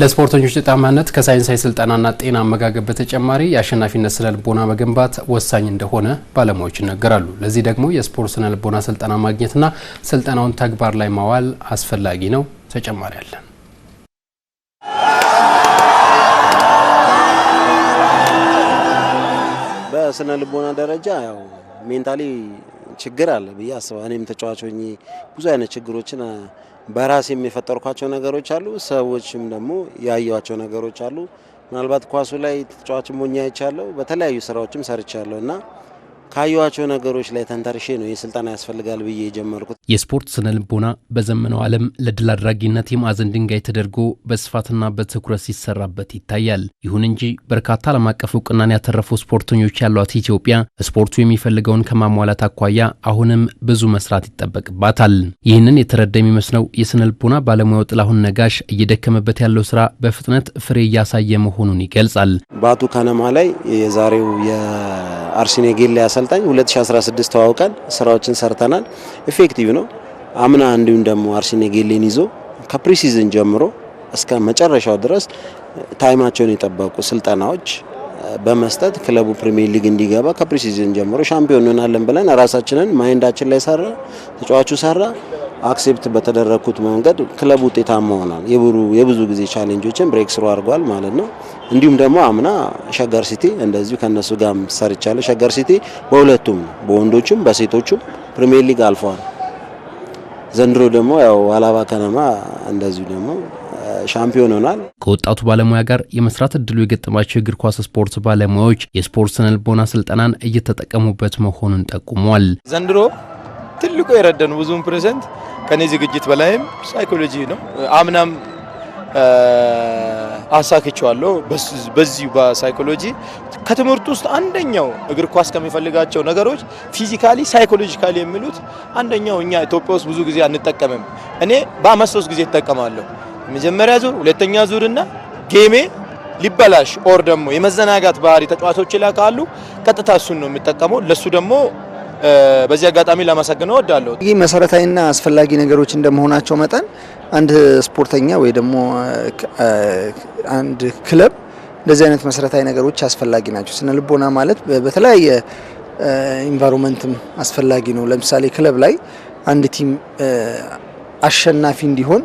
ለስፖርተኞች ተጣማነት ከሳይንሳዊ ስልጠናና ጤና አመጋገብ በተጨማሪ የአሸናፊነት ስነ ልቦና መገንባት ወሳኝ እንደሆነ ባለሙያዎች ይናገራሉ። ለዚህ ደግሞ የስፖርት ስነ ልቦና ስልጠና ማግኘትና ስልጠናውን ተግባር ላይ ማዋል አስፈላጊ ነው። ተጨማሪ አለ። በስነ ልቦና ደረጃ ያው ሜንታሊ ችግር አለ ብዬ አስባለሁ። እኔም ተጫዋች ሆኜ ብዙ አይነት ችግሮችን በራሴ የሚፈጠርኳቸው ነገሮች አሉ። ሰዎችም ደግሞ ያያዩዋቸው ነገሮች አሉ። ምናልባት ኳሱ ላይ ተጫዋችም ሆኜ አይቻለሁ፣ በተለያዩ ስራዎችም ሰርቻለሁና ካዩዋቸው ነገሮች ላይ ተንተርሼ ነው የስልጣና ያስፈልጋል ብዬ የጀመርኩት። የስፖርት ስነ ልቦና በዘመናው ዓለም ለድል አድራጊነት የማዕዘን ድንጋይ ተደርጎ በስፋትና በትኩረት ሲሰራበት ይታያል። ይሁን እንጂ በርካታ ዓለም አቀፍ እውቅናን ያተረፉ ስፖርተኞች ያሏት ኢትዮጵያ ስፖርቱ የሚፈልገውን ከማሟላት አኳያ አሁንም ብዙ መስራት ይጠበቅባታል። ይህንን የተረዳ የሚመስለው የስነ ልቦና ባለሙያው ጥላሁን ነጋሽ እየደከመበት ያለው ስራ በፍጥነት ፍሬ እያሳየ መሆኑን ይገልጻል። ባቱ ከነማ ላይ የዛሬው የአርሲ ኔጌሌ አሰልጣኝ 2016 ተዋውቀን ስራዎችን ሰርተናል። ኢፌክቲቭ ነው። አምና እንዲሁም ደግሞ አርሲ ኔጌሌን ይዞ ከፕሪሲዝን ጀምሮ እስከ መጨረሻው ድረስ ታይማቸውን የጠበቁ ስልጠናዎች በመስጠት ክለቡ ፕሪሚየር ሊግ እንዲገባ ከፕሪሲዝን ጀምሮ ሻምፒዮን እንሆናለን ብለን ራሳችንን ማይንዳችን ላይ ሰራ፣ ተጫዋቹ ሰራ። አክሴፕት በተደረኩት መንገድ ክለቡ ውጤታማ ሆኗል። የብዙ ጊዜ ቻሌንጆችን ብሬክ ስሩ አድርጓል ማለት ነው። እንዲሁም ደግሞ አምና ሸገር ሲቲ እንደዚሁ ከነሱ ጋር ሰርቻለሁ። ሸገር ሲቲ በሁለቱም በወንዶቹም በሴቶቹም ፕሪሚየር ሊግ አልፏል። ዘንድሮ ደግሞ ያው አላባ ከነማ እንደዚሁ ደግሞ ሻምፒዮን ሆኗል። ከወጣቱ ባለሙያ ጋር የመስራት እድሉ የገጠማቸው የእግር ኳስ ስፖርት ባለሙያዎች የስፖርት ስነ ልቦና ስልጠናን እየተጠቀሙበት መሆኑን ጠቁሟል። ዘንድሮ ትልቁ የረዳን ብዙም ፐርሰንት ከኔ ዝግጅት በላይም ሳይኮሎጂ ነው። አምናም አሳክቻለሁ። በዚህ በሳይኮሎጂ ከትምህርት ውስጥ አንደኛው እግር ኳስ ከሚፈልጋቸው ነገሮች ፊዚካሊ ሳይኮሎጂካሊ የሚሉት አንደኛው እኛ ኢትዮጵያ ውስጥ ብዙ ጊዜ አንጠቀምም። እኔ በአመት 3 ጊዜ እጠቀማለሁ። መጀመሪያ ዙር፣ ሁለተኛ ዙርና ጌሜ ሊበላሽ ኦር ደግሞ የመዘናጋት ባህሪ ተጫዋቾች ላይ ካሉ ቀጥታ እሱን ነው የምጠቀመው። ለሱ ደግሞ በዚህ አጋጣሚ ለማሳገነው ወዳለሁ። ይህ መሰረታዊና አስፈላጊ ነገሮች እንደመሆናቸው መጠን አንድ ስፖርተኛ ወይ ደግሞ አንድ ክለብ እንደዚህ አይነት መሰረታዊ ነገሮች አስፈላጊ ናቸው። ስነ ልቦና ማለት በተለያየ ኢንቫይሮንመንትም አስፈላጊ ነው። ለምሳሌ ክለብ ላይ አንድ ቲም አሸናፊ እንዲሆን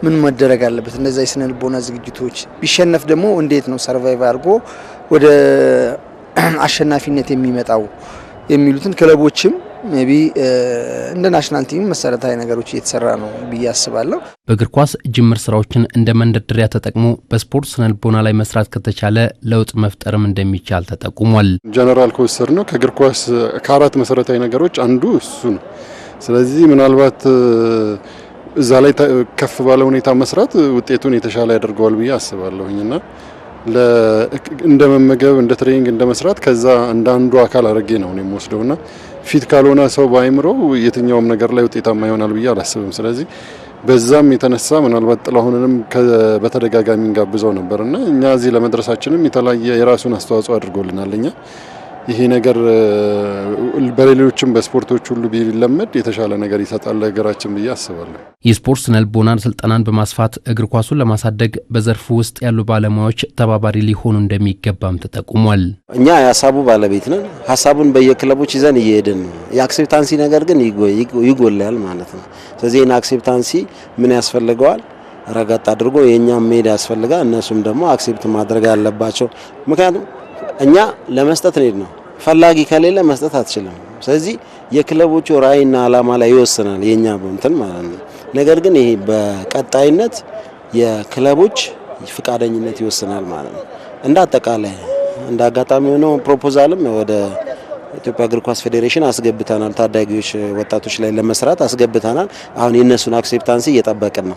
ምን መደረግ አለበት? እነዛ የስነ ልቦና ዝግጅቶች ቢሸነፍ ደግሞ እንዴት ነው ሰርቫይቭ አድርጎ ወደ አሸናፊነት የሚመጣው የሚሉትን ክለቦችም ሜቢ እንደ ናሽናል ቲም መሰረታዊ ነገሮች እየተሰራ ነው ብዬ አስባለሁ። በእግር ኳስ ጅምር ስራዎችን እንደ መንደርደሪያ ተጠቅሞ በስፖርት ስነ ልቦና ላይ መስራት ከተቻለ ለውጥ መፍጠርም እንደሚቻል ተጠቁሟል። ጀነራል ኮስተር ነው ከእግር ኳስ ከአራት መሰረታዊ ነገሮች አንዱ እሱ ነው። ስለዚህ ምናልባት እዛ ላይ ከፍ ባለ ሁኔታ መስራት ውጤቱን የተሻለ ያደርገዋል ብዬ አስባለሁኝና እንደ መመገብ እንደ ትሬኒንግ እንደ መስራት ከዛ እንደ አንዱ አካል አድርጌ ነው የምወስደውና ፊት ካልሆነ ሰው ባይምሮ የትኛውም ነገር ላይ ውጤታማ ይሆናል ብዬ አላስብም። ስለዚህ በዛም የተነሳ ምናልባት ጥላሁንንም በተደጋጋሚ እንጋብዘው ነበርና እኛ እዚህ ለመድረሳችንም የተለያየ የራሱን አስተዋጽኦ አድርጎልናልኛ። ይሄ ነገር በሌሎችም በስፖርቶች ሁሉ ቢለመድ የተሻለ ነገር ይሰጣል ለሀገራችን ብዬ አስባለሁ። የስፖርት ስነ ልቦና ስልጠናን በማስፋት እግር ኳሱን ለማሳደግ በዘርፉ ውስጥ ያሉ ባለሙያዎች ተባባሪ ሊሆኑ እንደሚገባም ተጠቁሟል። እኛ የሀሳቡ ባለቤት ነን። ሀሳቡን በየክለቦች ይዘን እየሄድን ነው። የአክሴፕታንሲ ነገር ግን ይጎላል ማለት ነው። ስለዚህ ይህን አክሴፕታንሲ ምን ያስፈልገዋል? ረጋጥ አድርጎ የእኛም ሜዳ ያስፈልጋል። እነሱም ደግሞ አክሴፕት ማድረግ አለባቸው። ምክንያቱም እኛ ለመስጠት ነው ፈላጊ ከሌለ መስጠት አትችልም። ስለዚህ የክለቦቹ ራዕይና አላማ ላይ ይወሰናል የኛ እንትን ማለት ነው። ነገር ግን ይሄ በቀጣይነት የክለቦች ፍቃደኝነት ይወሰናል ማለት ነው። እንደ አጠቃላይ እንደ አጋጣሚ ሆኖ ፕሮፖዛልም ወደ ኢትዮጵያ እግር ኳስ ፌዴሬሽን አስገብተናል። ታዳጊዎች ወጣቶች ላይ ለመስራት አስገብተናል። አሁን የነሱን አክሴፕታንሲ እየጠበቅን ነው።